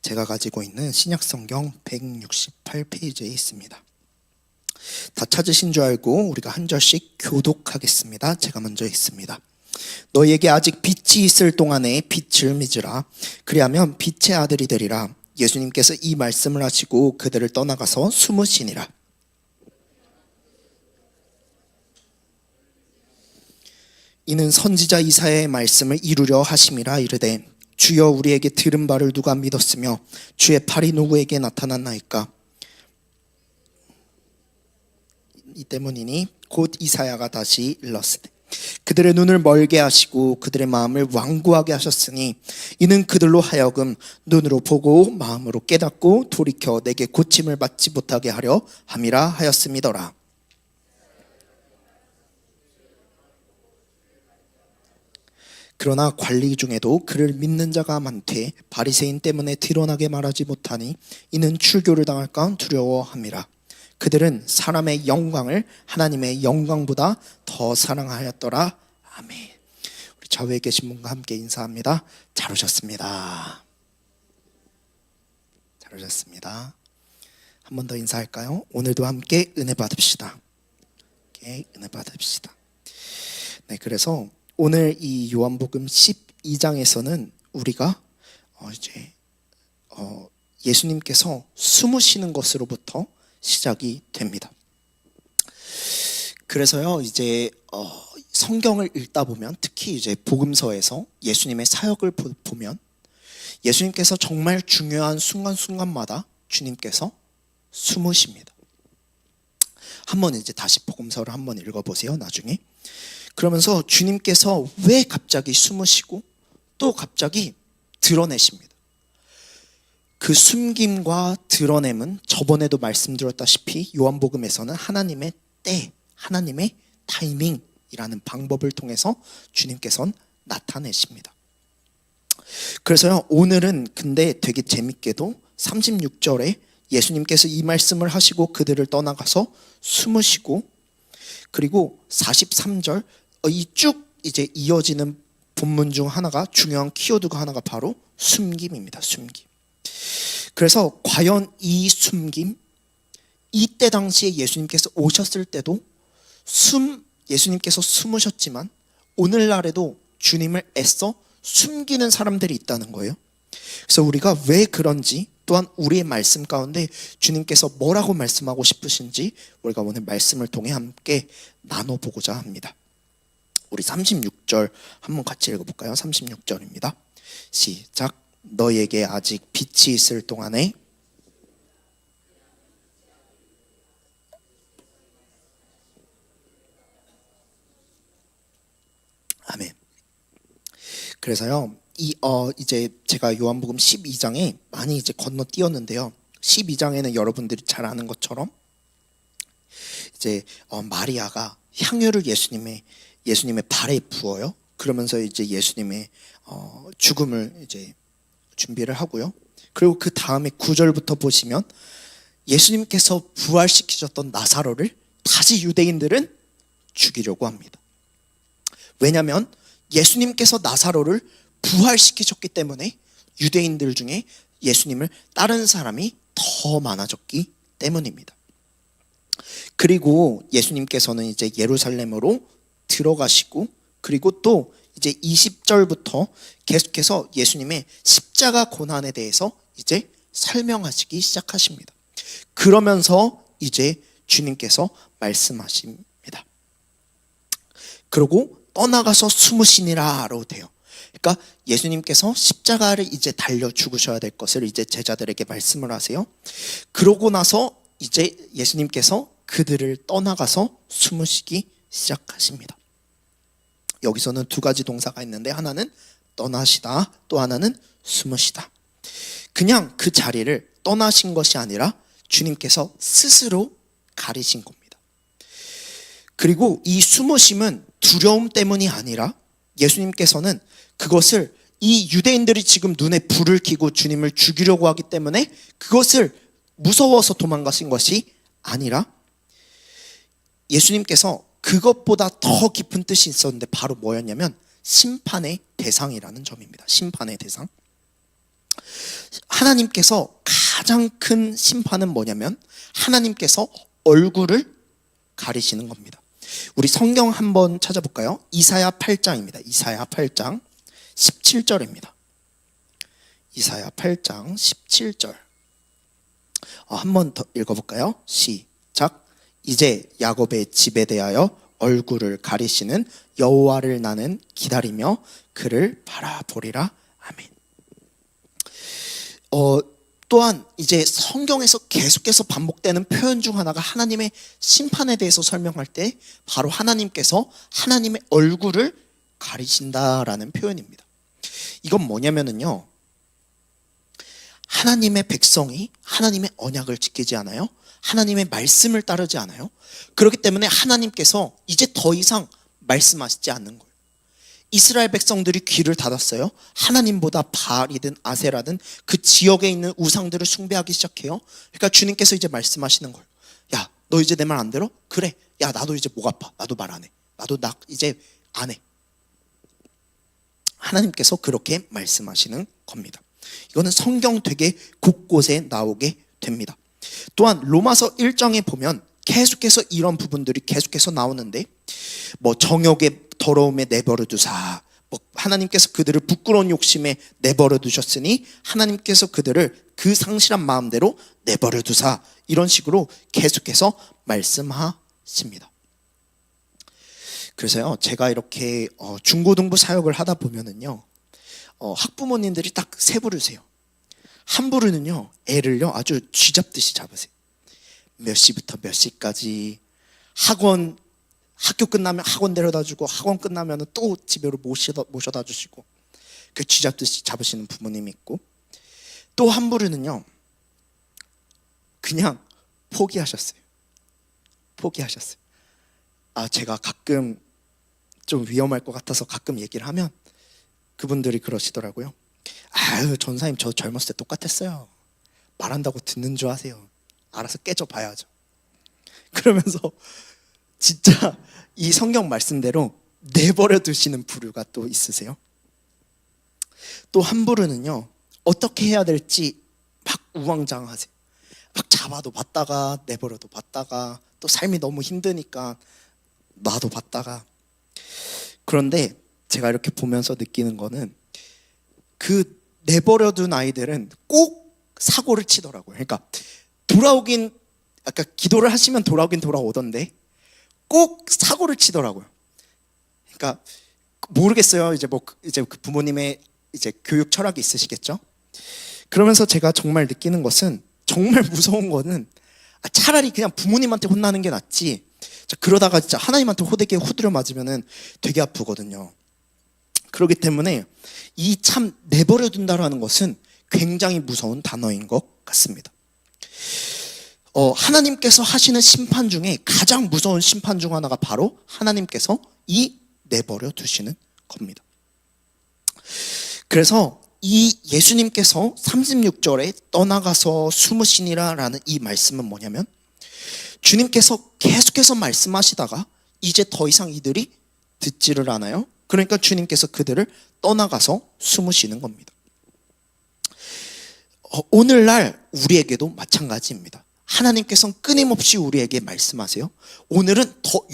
제가 가지고 있는 신약성경 168페이지에 있습니다. 다 찾으신 줄 알고 우리가 한 절씩 교독하겠습니다. 제가 먼저 읽습니다. 너희에게 아직 빛이 있을 동안에 빛을 맺으라. 그리하면 빛의 아들이 되리라. 예수님께서 이 말씀을 하시고 그들을 떠나가서 숨으시니라. 이는 선지자 이사야의 말씀을 이루려 하심이라. 이르되 주여 우리에게 들은 바를 누가 믿었으며 주의 팔이 누구에게 나타났나이까. 이 때문이니 곧 이사야가 다시 일렀으되 그들의 눈을 멀게 하시고 그들의 마음을 완고하게 하셨으니 이는 그들로 하여금 눈으로 보고 마음으로 깨닫고 돌이켜 내게 고침을 받지 못하게 하려 함이라 하였음이더라. 그러나 관리 중에도 그를 믿는 자가 많되 바리새인 때문에 드러나게 말하지 못하니 이는 출교를 당할까 두려워함이라. 그들은 사람의 영광을 하나님의 영광보다 더 사랑하였더라. 아멘. 우리 좌우에 계신 분과 함께 인사합니다. 잘 오셨습니다. 잘 오셨습니다. 한 번 더 인사할까요? 오늘도 함께 은혜 받읍시다. 은혜 받읍시다. 네, 그래서 오늘 이 요한복음 12장에서는 우리가 예수님께서 숨으시는 것으로부터 시작이 됩니다. 그래서요, 성경을 읽다 보면 특히 복음서에서 예수님의 사역을 보면 예수님께서 정말 중요한 순간순간마다 주님께서 숨으십니다. 한번 다시 복음서를 한번 읽어보세요, 나중에. 그러면서 주님께서 왜 갑자기 숨으시고 또 갑자기 드러내십니다. 그 숨김과 드러냄은 저번에도 말씀드렸다시피 요한복음에서는 하나님의 때, 하나님의 타이밍이라는 방법을 통해서 주님께서는 나타내십니다. 그래서요, 오늘은 근데 되게 재밌게도 36절에 예수님께서 이 말씀을 하시고 그들을 떠나가서 숨으시고, 그리고 43절 이 쭉 이어지는 본문 중 하나가, 중요한 키워드가 하나가 바로 숨김입니다. 숨김. 그래서 과연 이 숨김, 이때 당시에 예수님께서 오셨을 때도 예수님께서 숨으셨지만 오늘날에도 주님을 애써 숨기는 사람들이 있다는 거예요. 그래서 우리가 왜 그런지, 또한 우리의 말씀 가운데 주님께서 뭐라고 말씀하고 싶으신지 우리가 오늘 말씀을 통해 함께 나눠보고자 합니다. 우리 36절 한번 같이 읽어볼까요? 36절입니다. 시작. 너희에게 아직 빛이 있을 동안에 아멘. 그래서요, 제가 요한복음 12장에 많이 건너뛰었는데요. 12장에는 여러분들이 잘 아는 것처럼 마리아가 향유를 예수님의 발에 부어요. 그러면서 예수님의 죽음을 준비를 하고요. 그리고 그 다음에 9절부터 보시면 예수님께서 부활시키셨던 나사로를 다시 유대인들은 죽이려고 합니다. 왜냐하면 예수님께서 나사로를 부활시키셨기 때문에 유대인들 중에 예수님을 따르는 사람이 더 많아졌기 때문입니다. 그리고 예수님께서는 예루살렘으로 들어가시고, 그리고 또 20절부터 계속해서 예수님의 십자가 고난에 대해서 설명하시기 시작하십니다. 그러면서 주님께서 말씀하십니다. 그리고 떠나가서 숨으시니라로 돼요. 그러니까 예수님께서 십자가를 달려 죽으셔야 될 것을 제자들에게 말씀을 하세요. 그러고 나서 예수님께서 그들을 떠나가서 숨으시기 시작하십니다. 여기서는 두 가지 동사가 있는데, 하나는 떠나시다, 또 하나는 숨으시다. 그냥 그 자리를 떠나신 것이 아니라 주님께서 스스로 가리신 겁니다. 그리고 이 숨으심은 두려움 때문이 아니라 예수님께서는 그것을, 이 유대인들이 지금 눈에 불을 켜고 주님을 죽이려고 하기 때문에 그것을 무서워서 도망가신 것이 아니라 예수님께서 그것보다 더 깊은 뜻이 있었는데, 바로 뭐였냐면 심판의 대상이라는 점입니다. 심판의 대상. 하나님께서 가장 큰 심판은 뭐냐면 하나님께서 얼굴을 가리시는 겁니다. 우리 성경 한번 찾아볼까요? 이사야 8장입니다. 이사야 8장 17절입니다. 이사야 8장 17절. 한 번 더 읽어볼까요? 시작. 이제 야곱의 집에 대하여 얼굴을 가리시는 여호와를 나는 기다리며 그를 바라보리라. 아멘. 또한 이제 성경에서 계속해서 반복되는 표현 중 하나가 하나님의 심판에 대해서 설명할 때 바로 하나님께서 하나님의 얼굴을 가리신다라는 표현입니다. 이건 뭐냐면요, 하나님의 백성이 하나님의 언약을 지키지 않아요. 하나님의 말씀을 따르지 않아요. 그렇기 때문에 하나님께서 이제 더 이상 말씀하시지 않는 거예요. 이스라엘 백성들이 귀를 닫았어요. 하나님보다 바알이든 아세라든 그 지역에 있는 우상들을 숭배하기 시작해요. 그러니까 주님께서 이제 말씀하시는 거예요. 야, 너 이제 내 말 안 들어? 그래. 야, 나도 이제 목 아파. 나도 말 안 해. 나도 이제 안 해. 하나님께서 그렇게 말씀하시는 겁니다. 이거는 성경 되게 곳곳에 나오게 됩니다. 또한 로마서 1장에 보면 계속해서 이런 부분들이 계속해서 나오는데, 뭐 정욕의 더러움에 내버려 두사, 하나님께서 그들을 부끄러운 욕심에 내버려 두셨으니 하나님께서 그들을 그 상실한 마음대로 내버려 두사, 이런 식으로 계속해서 말씀하십니다. 그래서요, 제가 이렇게 중고등부 사역을 하다 보면은요, 학부모님들이 딱 세 부르세요. 한 부르는요, 애를요 아주 쥐잡듯이 잡으세요. 몇 시부터 몇 시까지 학교 끝나면 학원 데려다 주고, 학원 끝나면 또 집으로 모셔다 주시고, 그 쥐잡듯이 잡으시는 부모님이 있고, 또 한 부류는요 그냥 포기하셨어요. 제가 가끔 좀 위험할 것 같아서 가끔 얘기를 하면 그분들이 그러시더라고요. 아유, 전사님 저 젊었을 때 똑같았어요. 말한다고 듣는 줄 아세요. 알아서 깨져봐야죠. 그러면서 진짜 이 성경 말씀대로 내버려 두시는 부류가 또 있으세요. 또 한 부류는요, 어떻게 해야 될지 막 우왕좌왕하세요. 막 잡아도 봤다가 내버려도 봤다가, 또 삶이 너무 힘드니까 놔도 봤다가. 그런데 제가 이렇게 보면서 느끼는 거는, 그 내버려둔 아이들은 꼭 사고를 치더라고요. 그러니까 아까 기도를 하시면 돌아오던데 꼭 사고를 치더라고요. 그러니까 모르겠어요. 이제 그 부모님의 이제 교육 철학이 있으시겠죠. 그러면서 제가 정말 느끼는 것은, 정말 무서운 거는 차라리 그냥 부모님한테 혼나는 게 낫지, 그러다가 진짜 하나님한테 호되게 후드려 맞으면은 되게 아프거든요. 그렇기 때문에 이 참 내버려 둔다라는 것은 굉장히 무서운 단어인 것 같습니다. 하나님께서 하시는 심판 중에 가장 무서운 심판 중 하나가 바로 하나님께서 이 내버려 두시는 겁니다. 그래서 이 예수님께서 36절에 떠나가서 숨으시니라 라는 이 말씀은 뭐냐면, 주님께서 계속해서 말씀하시다가 이제 더 이상 이들이 듣지를 않아요. 그러니까 주님께서 그들을 떠나가서 숨으시는 겁니다. 오늘날 우리에게도 마찬가지입니다. 하나님께서는 끊임없이 우리에게 말씀하세요.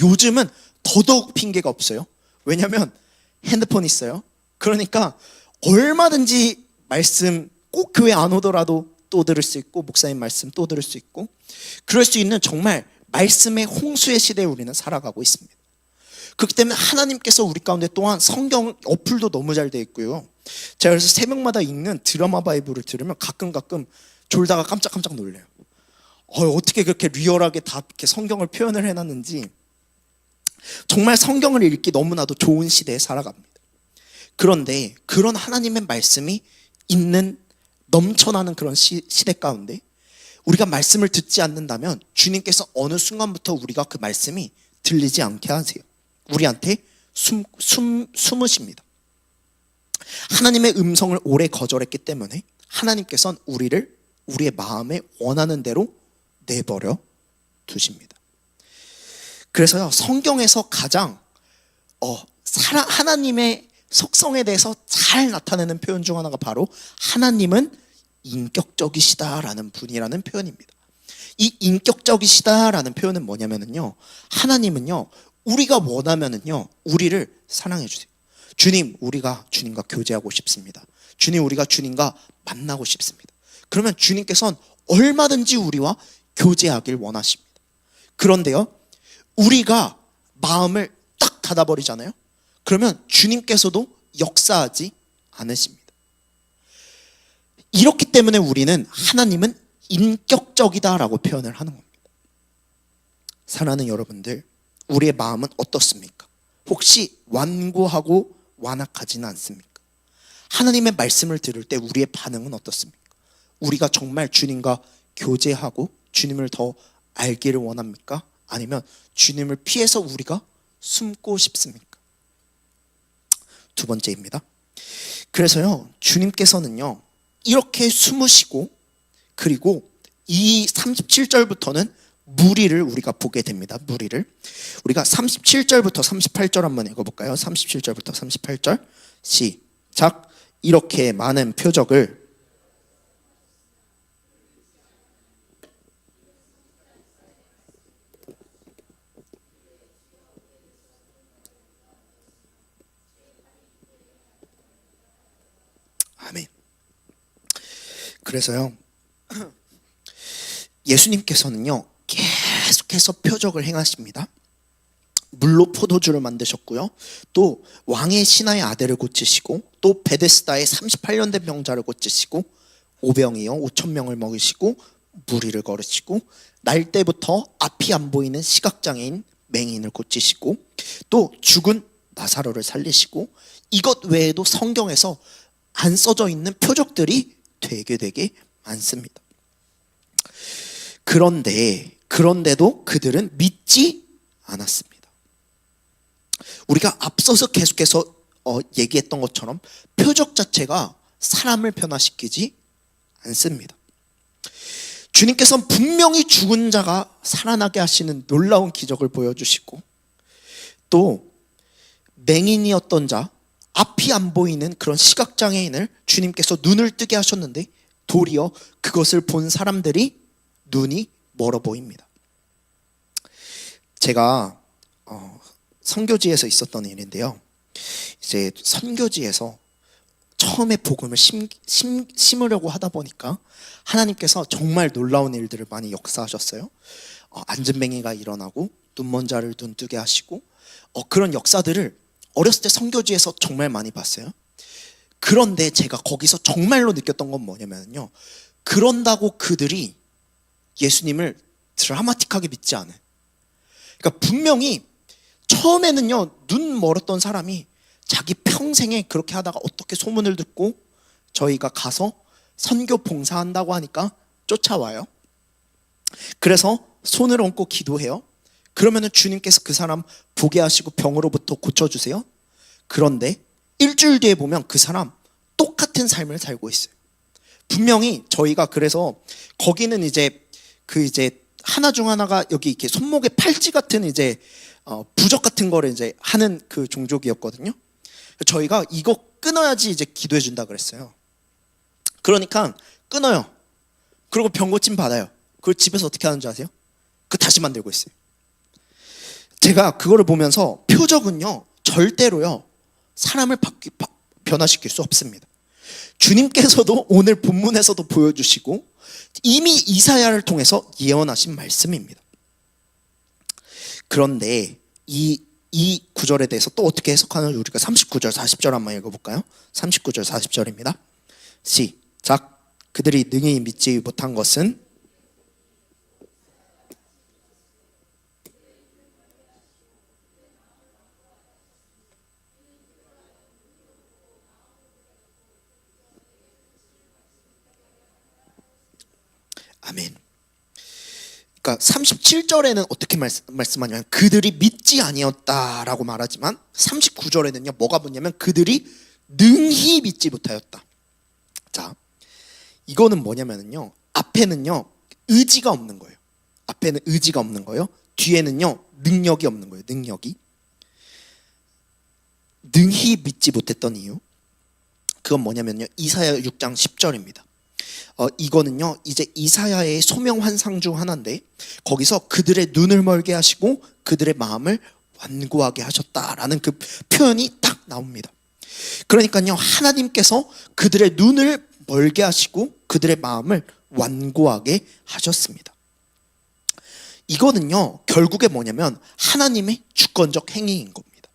요즘은 더더욱 핑계가 없어요. 왜냐하면 핸드폰 있어요. 그러니까 얼마든지 말씀, 꼭 교회 안 오더라도 또 들을 수 있고, 목사님 말씀 또 들을 수 있고, 그럴 수 있는 정말 말씀의 홍수의 시대에 우리는 살아가고 있습니다. 그렇기 때문에 하나님께서 우리 가운데 또한 성경 어플도 너무 잘 돼 있고요. 제가 그래서 새벽마다 읽는 드라마 바이블을 들으면 가끔 졸다가 깜짝깜짝 놀래요. 어떻게 그렇게 리얼하게 다 이렇게 성경을 표현을 해놨는지. 정말 성경을 읽기 너무나도 좋은 시대에 살아갑니다. 그런데 그런 하나님의 말씀이 있는, 넘쳐나는 그런 시대 가운데 우리가 말씀을 듣지 않는다면 주님께서 어느 순간부터 우리가 그 말씀이 들리지 않게 하세요. 우리한테 숨으십니다. 하나님의 음성을 오래 거절했기 때문에 하나님께서는 우리의 마음에 원하는 대로 내버려 두십니다. 그래서요, 성경에서 가장 하나님의 속성에 대해서 잘 나타내는 표현 중 하나가 바로, 하나님은 인격적이시다라는 분이라는 표현입니다. 이 인격적이시다라는 표현은 뭐냐면은요, 하나님은요, 우리가 원하면은요, 우리를 사랑해 주세요. 주님, 우리가 주님과 교제하고 싶습니다. 주님, 우리가 주님과 만나고 싶습니다. 그러면 주님께서는 얼마든지 우리와 교제하길 원하십니다. 그런데요, 우리가 마음을 딱 닫아버리잖아요. 그러면 주님께서도 역사하지 않으십니다. 이렇기 때문에 우리는 하나님은 인격적이다라고 표현을 하는 겁니다. 사랑하는 여러분들, 우리의 마음은 어떻습니까? 혹시 완고하고 완악하지는 않습니까? 하나님의 말씀을 들을 때 우리의 반응은 어떻습니까? 우리가 정말 주님과 교제하고 주님을 더 알기를 원합니까? 아니면 주님을 피해서 우리가 숨고 싶습니까? 두 번째입니다. 그래서요, 주님께서는요, 이렇게 숨으시고, 그리고 이 37절부터는 무리를 우리가 보게 됩니다. 무리를. 우리가 37절부터 38절 한번 읽어볼까요? 37절부터 38절. 시작. 이렇게 많은 표적을 아멘. 그래서요, 예수님께서는요, 계속해서 표적을 행하십니다. 물로 포도주를 만드셨고요, 또 왕의 신하의 아들을 고치시고, 또 베데스다의 38년 된 병자를 고치시고, 오병이어 5,000명을 먹이시고, 무리를 걸으시고, 날 때부터 앞이 안 보이는 시각장애인 맹인을 고치시고, 또 죽은 나사로를 살리시고, 이것 외에도 성경에서 안 써져 있는 표적들이 되게 많습니다. 그런데도 그들은 믿지 않았습니다. 우리가 앞서서 계속해서 얘기했던 것처럼 표적 자체가 사람을 변화시키지 않습니다. 주님께서는 분명히 죽은 자가 살아나게 하시는 놀라운 기적을 보여주시고, 또 맹인이었던 자, 앞이 안 보이는 그런 시각장애인을 주님께서 눈을 뜨게 하셨는데, 도리어 그것을 본 사람들이 눈이 멀어 보입니다. 제가 선교지에서 있었던 일인데요, 이제 선교지에서 처음에 복음을 심으려고 하다 보니까 하나님께서 정말 놀라운 일들을 많이 역사하셨어요. 안전뱅이가 일어나고 눈먼 자를 눈뜨게 하시고, 그런 역사들을 어렸을 때 선교지에서 정말 많이 봤어요. 그런데 제가 거기서 정말로 느꼈던 건 뭐냐면요, 그런다고 그들이 예수님을 드라마틱하게 믿지 않아요. 그러니까 분명히 처음에는요, 눈 멀었던 사람이 자기 평생에 그렇게 하다가 어떻게 소문을 듣고 저희가 가서 선교 봉사한다고 하니까 쫓아와요. 그래서 손을 얹고 기도해요. 그러면은 주님께서 그 사람 보게 하시고 병으로부터 고쳐주세요. 그런데 일주일 뒤에 보면 그 사람 똑같은 삶을 살고 있어요. 분명히 저희가 그래서 거기는 이제 하나 중 하나가 여기 이렇게 손목에 팔찌 같은 부적 같은 거를 이제 하는 그 종족이었거든요. 저희가 이거 끊어야지 이제 기도해 준다 그랬어요. 그러니까 끊어요. 그리고 병 고침 받아요. 그걸 집에서 어떻게 하는지 아세요? 그 다시 만들고 있어요. 제가 그거를 보면서 표적은요, 절대로요, 사람을 변화시킬 수 없습니다. 주님께서도 오늘 본문에서도 보여주시고 이미 이사야를 통해서 예언하신 말씀입니다. 그런데 이 구절에 대해서 또 어떻게 해석하는지 우리가 39절 40절 한번 읽어볼까요? 39절 40절입니다. 시작. 그들이 능히 믿지 못한 것은 아멘. 그러니까 37절에는 어떻게 말씀하냐면 그들이 믿지 아니었다라고 말하지만 39절에는요 뭐가 붙냐면 그들이 능히 믿지 못하였다. 자, 이거는 뭐냐면요, 앞에는요 의지가 없는 거예요. 앞에는 의지가 없는 거예요. 뒤에는요 능력이 없는 거예요. 능력이. 능히 믿지 못했던 이유, 그건 뭐냐면요, 이사야 6장 10절입니다. 이거는요 이제 이사야의 소명 환상 중 하나인데, 거기서 그들의 눈을 멀게 하시고 그들의 마음을 완고하게 하셨다라는 그 표현이 딱 나옵니다. 그러니까요, 하나님께서 그들의 눈을 멀게 하시고 그들의 마음을 완고하게 하셨습니다. 이거는요 결국에 뭐냐면 하나님의 주권적 행위인 겁니다.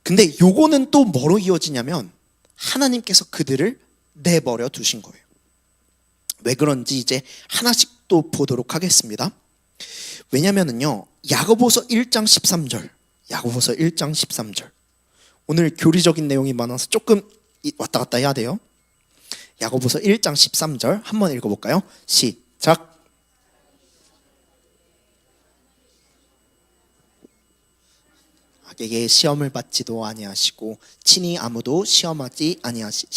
근데 요거는 또 뭐로 이어지냐면 하나님께서 그들을 내버려 두신 거예요. 왜 그런지 이제 하나씩 또 보도록 하겠습니다. 왜냐면은요 야고보서 1장 13절, 야고보서 1장 13절, 오늘 교리적인 내용이 많아서 조금 왔다 갔다 해야 돼요. 야고보서 1장 13절 한번 읽어볼까요? 시작. 악에게 시험을 받지도 아니하시고 친히 아무도 시험하지 아니하시.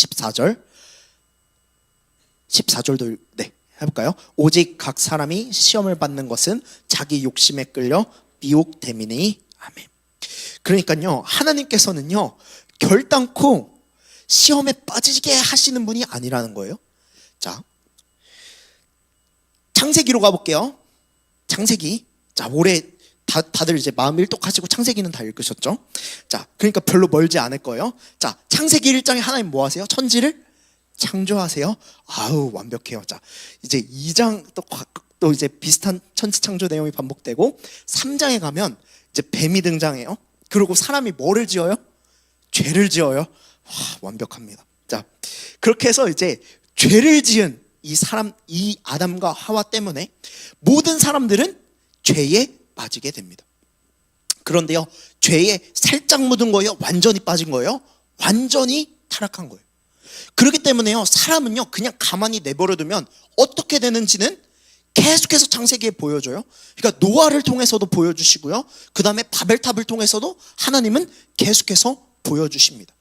14절도 네 해볼까요? 오직 각 사람이 시험을 받는 것은 자기 욕심에 끌려 미혹됨이니. 아멘. 그러니까요 하나님께서는요 결단코 시험에 빠지게 하시는 분이 아니라는 거예요. 자, 창세기로 가볼게요. 창세기. 자, 올해 다들 이제 마음 일독하시고 창세기는 다 읽으셨죠? 자, 그러니까 별로 멀지 않을 거예요. 자, 창세기 1장에 하나님 뭐 하세요? 천지를 창조하세요. 아우, 완벽해요. 자, 이제 2장 또 이제 비슷한 천지 창조 내용이 반복되고 3장에 가면 이제 뱀이 등장해요. 그리고 사람이 뭐를 지어요? 죄를 지어요. 와, 완벽합니다. 자, 그렇게 해서 이제 죄를 지은 이 아담과 하와 때문에 모든 사람들은 죄에 빠지게 됩니다. 그런데요, 죄에 살짝 묻은 거예요? 완전히 빠진 거예요? 완전히 타락한 거예요. 그렇기 때문에요, 사람은요 그냥 가만히 내버려두면 어떻게 되는지는 계속해서 창세기에 보여줘요. 그러니까 노아를 통해서도 보여주시고요, 그 다음에 바벨탑을 통해서도 하나님은 계속해서 보여주십니다.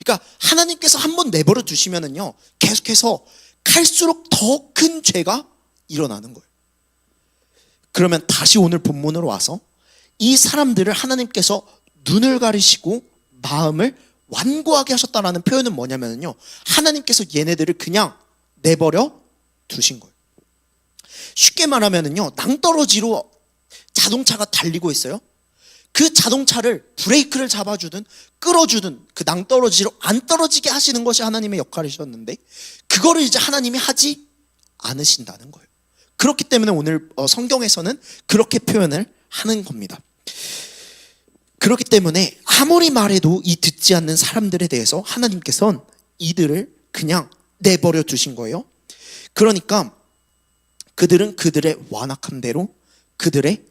그러니까 하나님께서 한번 내버려 두시면은요 계속해서 갈수록 더 큰 죄가 일어나는 거예요. 그러면 다시 오늘 본문으로 와서 이 사람들을 하나님께서 눈을 가리시고 마음을 완고하게 하셨다라는 표현은 뭐냐면요, 하나님께서 얘네들을 그냥 내버려 두신 거예요. 쉽게 말하면요, 낭떠러지로 자동차가 달리고 있어요. 그 자동차를 브레이크를 잡아주든 끌어주든 그 낭떠러지로 안 떨어지게 하시는 것이 하나님의 역할이셨는데, 그거를 이제 하나님이 하지 않으신다는 거예요. 그렇기 때문에 오늘 성경에서는 그렇게 표현을 하는 겁니다. 그렇기 때문에 아무리 말해도 이 듣지 않는 사람들에 대해서 하나님께서는 이들을 그냥 내버려 두신 거예요. 그러니까 그들은 그들의 완악한 대로, 그들의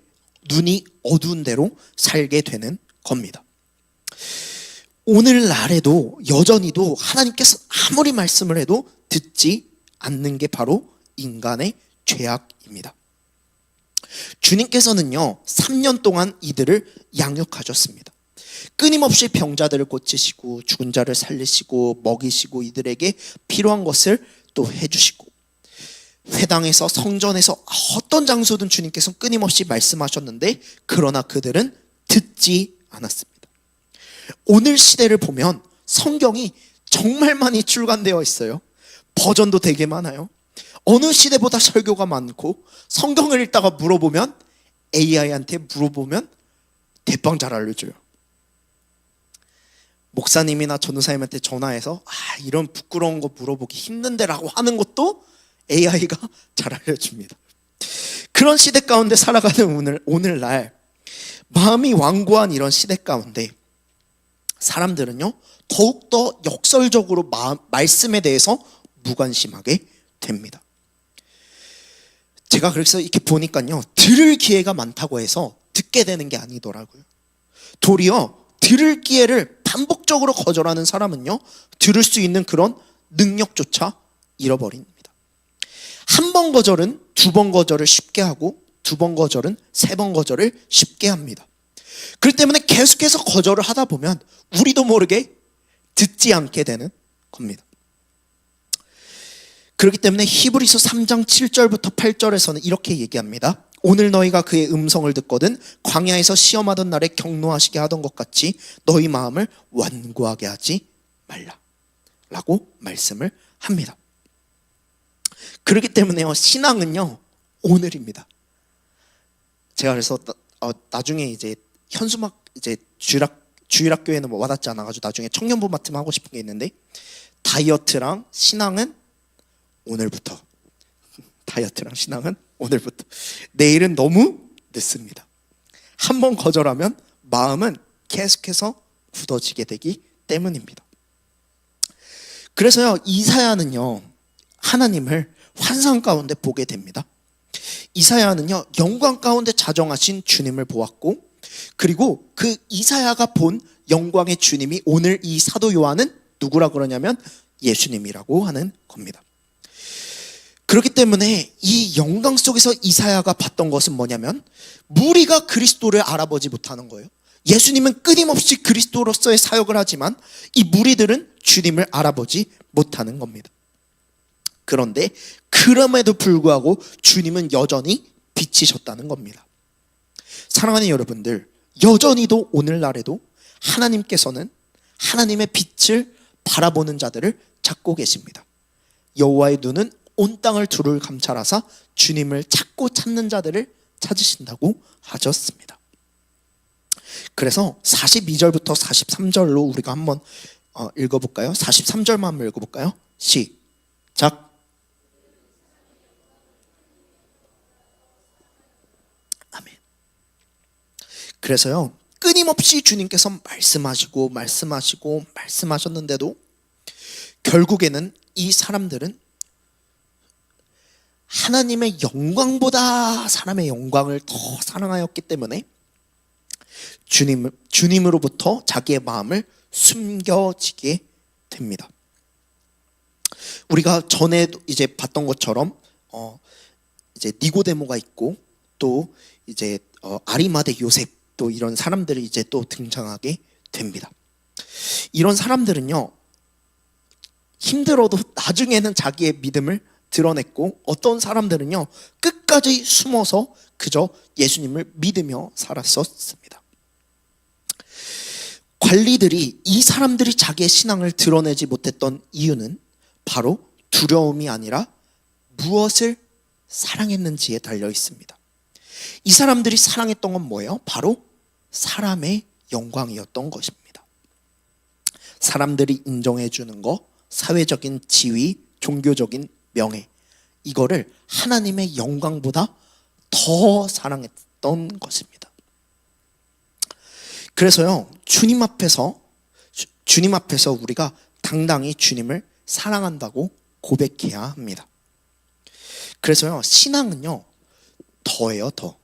눈이 어두운 대로 살게 되는 겁니다. 오늘날에도 여전히도 하나님께서 아무리 말씀을 해도 듣지 않는 게 바로 인간의 죄악입니다. 주님께서는요 3년 동안 이들을 양육하셨습니다. 끊임없이 병자들을 고치시고 죽은 자를 살리시고 먹이시고 이들에게 필요한 것을 또 해주시고, 회당에서 성전에서 어떤 장소든 주님께서 끊임없이 말씀하셨는데, 그러나 그들은 듣지 않았습니다. 오늘 시대를 보면 성경이 정말 많이 출간되어 있어요. 버전도 되게 많아요. 어느 시대보다 설교가 많고, 성경을 읽다가 물어보면, AI한테 물어보면 대빵 잘 알려줘요. 목사님이나 전도사님한테 전화해서 이런 부끄러운 거 물어보기 힘든데 라고 하는 것도 AI가 잘 알려줍니다. 그런 시대 가운데 살아가는 오늘날 마음이 완고한 이런 시대 가운데 사람들은요 더욱더 역설적으로 말씀에 대해서 무관심하게 됩니다. 제가 그래서 이렇게 보니까요, 들을 기회가 많다고 해서 듣게 되는 게 아니더라고요. 도리어 들을 기회를 반복적으로 거절하는 사람은요, 들을 수 있는 그런 능력조차 잃어버립니다. 한 번 거절은 두 번 거절을 쉽게 하고, 두 번 거절은 세 번 거절을 쉽게 합니다. 그렇기 때문에 계속해서 거절을 하다 보면 우리도 모르게 듣지 않게 되는 겁니다. 그렇기 때문에 히브리서 3장 7절부터 8절에서는 이렇게 얘기합니다. 오늘 너희가 그의 음성을 듣거든 광야에서 시험하던 날에 경노하시게 하던 것 같이 너희 마음을 완고하게 하지 말라 라고 말씀을 합니다. 그렇기 때문에요, 신앙은요 오늘입니다. 제가 그래서 나중에 이제 현수막 이제 주일학교에는 뭐 와닿지 않아가지고 나중에 청년부 맡으면 하고 싶은 게 있는데, 다이어트랑 신앙은 오늘부터. 다이어트랑 신앙은 오늘부터. 내일은 너무 늦습니다. 한번 거절하면 마음은 계속해서 굳어지게 되기 때문입니다. 그래서요, 이사야는요 하나님을 환상 가운데 보게 됩니다. 이사야는요 영광 가운데 자정하신 주님을 보았고, 그리고 그 이사야가 본 영광의 주님이 오늘 이 사도 요한은 누구라 그러냐면 예수님이라고 하는 겁니다. 그렇기 때문에 이 영광 속에서 이사야가 봤던 것은 뭐냐면, 무리가 그리스도를 알아보지 못하는 거예요. 예수님은 끊임없이 그리스도로서의 사역을 하지만 이 무리들은 주님을 알아보지 못하는 겁니다. 그런데 그럼에도 불구하고 주님은 여전히 빛이셨다는 겁니다. 사랑하는 여러분들, 여전히도 오늘날에도 하나님께서는 하나님의 빛을 바라보는 자들을 찾고 계십니다. 여호와의 눈은 온 땅을 두루 감찰하사 주님을 찾고 찾는 자들을 찾으신다고 하셨습니다. 그래서 42절부터 43절로 우리가 한번 읽어볼까요? 43절만 한번 읽어볼까요? 시작. 아멘. 그래서요, 끊임없이 주님께서 말씀하셨는데도 결국에는 이 사람들은 하나님의 영광보다 사람의 영광을 더 사랑하였기 때문에 주님으로부터 자기의 마음을 숨겨지게 됩니다. 우리가 전에 이제 봤던 것처럼 이제 니고데모가 있고, 또 이제 아리마대 요셉, 또 이런 사람들이 이제 또 등장하게 됩니다. 이런 사람들은요 힘들어도 나중에는 자기의 믿음을 드러냈고, 어떤 사람들은요 끝까지 숨어서 그저 예수님을 믿으며 살았었습니다. 관리들이 이 사람들이 자기의 신앙을 드러내지 못했던 이유는 바로 두려움이 아니라 무엇을 사랑했는지에 달려 있습니다. 이 사람들이 사랑했던 건 뭐예요? 바로 사람의 영광이었던 것입니다. 사람들이 인정해 주는 거, 사회적인 지위, 종교적인 명예, 이거를 하나님의 영광보다 더 사랑했던 것입니다. 그래서요, 주님 앞에서 우리가 당당히 주님을 사랑한다고 고백해야 합니다. 그래서요, 신앙은요 더예요. 더.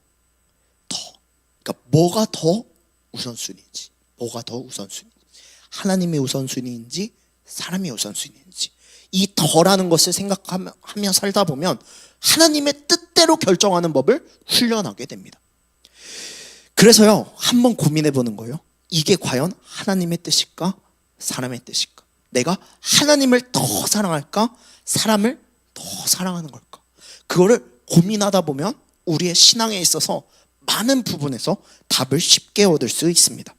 그러니까 뭐가 더 우선순위인지, 하나님의 우선순위인지 사람의 우선순위인지, 이 더라는 것을 생각하며 살다 보면 하나님의 뜻대로 결정하는 법을 훈련하게 됩니다. 그래서요, 한번 고민해 보는 거예요. 이게 과연 하나님의 뜻일까? 사람의 뜻일까? 내가 하나님을 더 사랑할까? 사람을 더 사랑하는 걸까? 그거를 고민하다 보면 우리의 신앙에 있어서 많은 부분에서 답을 쉽게 얻을 수 있습니다.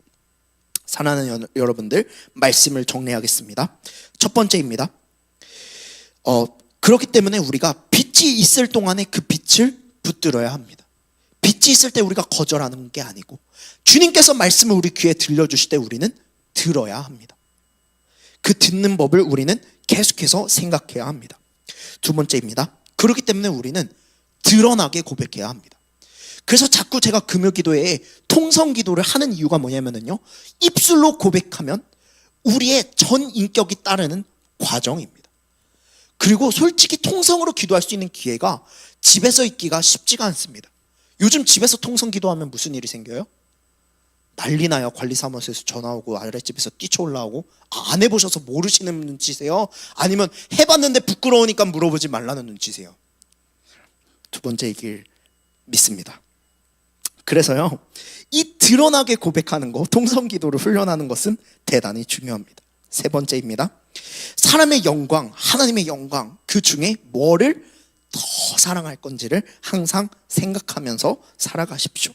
사랑하는 여러분들, 말씀을 정리하겠습니다. 첫 번째입니다. 그렇기 때문에 우리가 빛이 있을 동안에 그 빛을 붙들어야 합니다. 빛이 있을 때 우리가 거절하는 게 아니고, 주님께서 말씀을 우리 귀에 들려주실 때 우리는 들어야 합니다. 그 듣는 법을 우리는 계속해서 생각해야 합니다. 두 번째입니다. 그렇기 때문에 우리는 드러나게 고백해야 합니다. 그래서 자꾸 제가 금요기도에 통성기도를 하는 이유가 뭐냐면요, 입술로 고백하면 우리의 전 인격이 따르는 과정입니다. 그리고 솔직히 통성으로 기도할 수 있는 기회가 집에서 있기가 쉽지가 않습니다. 요즘 집에서 통성 기도하면 무슨 일이 생겨요? 난리 나요. 관리사무소에서 전화 오고 아랫집에서 뛰쳐올라오고. 안 해보셔서 모르시는 눈치세요? 아니면 해봤는데 부끄러우니까 물어보지 말라는 눈치세요? 두 번째이길 믿습니다. 그래서요, 이 드러나게 고백하는 거, 통성기도를 훈련하는 것은 대단히 중요합니다. 세 번째입니다. 사람의 영광, 하나님의 영광, 그 중에 뭐를 더 사랑할 건지를 항상 생각하면서 살아가십시오.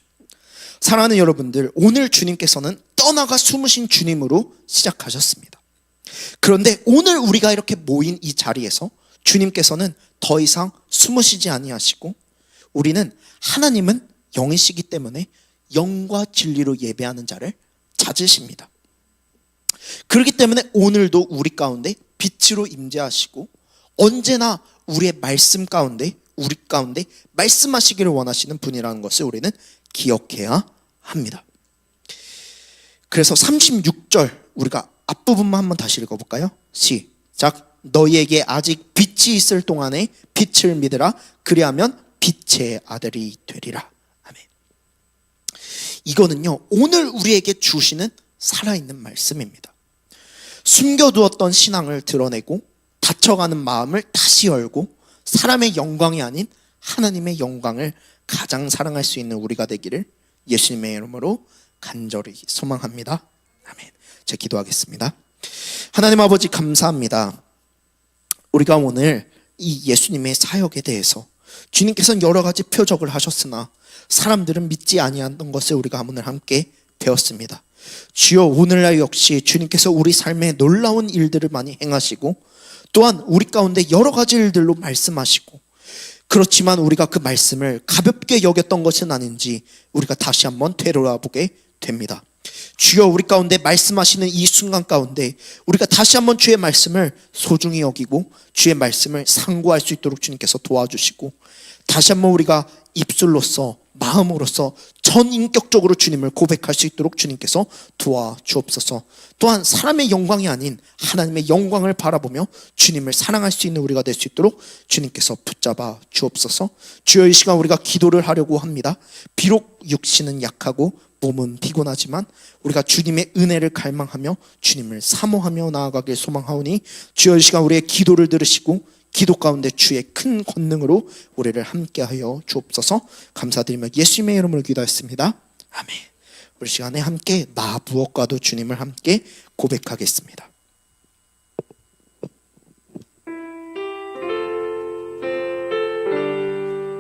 사랑하는 여러분들, 오늘 주님께서는 떠나가 숨으신 주님으로 시작하셨습니다. 그런데 오늘 우리가 이렇게 모인 이 자리에서 주님께서는 더 이상 숨으시지 아니하시고 우리는 하나님은 영이시기 때문에 영과 진리로 예배하는 자를 찾으십니다. 그렇기 때문에 오늘도 우리 가운데 빛으로 임재하시고 언제나 우리의 말씀 가운데 우리 가운데 말씀하시기를 원하시는 분이라는 것을 우리는 기억해야 합니다. 그래서 36절 우리가 앞부분만 한번 다시 읽어볼까요? 시작. 너희에게 아직 빛이 있을 동안에 빛을 믿으라. 그리하면 빛의 아들이 되리라. 아멘. 이거는요, 오늘 우리에게 주시는 살아있는 말씀입니다. 숨겨두었던 신앙을 드러내고 닫혀가는 마음을 다시 열고 사람의 영광이 아닌 하나님의 영광을 가장 사랑할 수 있는 우리가 되기를 예수님의 이름으로 간절히 소망합니다. 아멘. 제가 기도하겠습니다. 하나님 아버지 감사합니다. 우리가 오늘 이 예수님의 사역에 대해서 주님께서는 여러 가지 표적을 하셨으나 사람들은 믿지 아니하던 것을 우리가 오늘 함께 배웠습니다. 주여, 오늘날 역시 주님께서 우리 삶에 놀라운 일들을 많이 행하시고 또한 우리 가운데 여러 가지 일들로 말씀하시고, 그렇지만 우리가 그 말씀을 가볍게 여겼던 것은 아닌지 우리가 다시 한번 되돌아보게 됩니다. 주여, 우리 가운데 말씀하시는 이 순간 가운데 우리가 다시 한번 주의 말씀을 소중히 여기고 주의 말씀을 상고할 수 있도록 주님께서 도와주시고, 다시 한번 우리가 입술로서 마음으로서 전인격적으로 주님을 고백할 수 있도록 주님께서 도와주옵소서. 또한 사람의 영광이 아닌 하나님의 영광을 바라보며 주님을 사랑할 수 있는 우리가 될 수 있도록 주님께서 붙잡아 주옵소서. 주여, 이 시간 우리가 기도를 하려고 합니다. 비록 육신은 약하고 몸은 피곤하지만 우리가 주님의 은혜를 갈망하며 주님을 사모하며 나아가길 소망하오니 주여, 이 시간 우리의 기도를 들으시고 기도 가운데 주의 큰 권능으로 우리를 함께하여 주옵소서. 감사드리며 예수님의 이름으로 기도했습니다. 아멘. 우리 시간에 함께 나 무엇과도 주님을 함께 고백하겠습니다.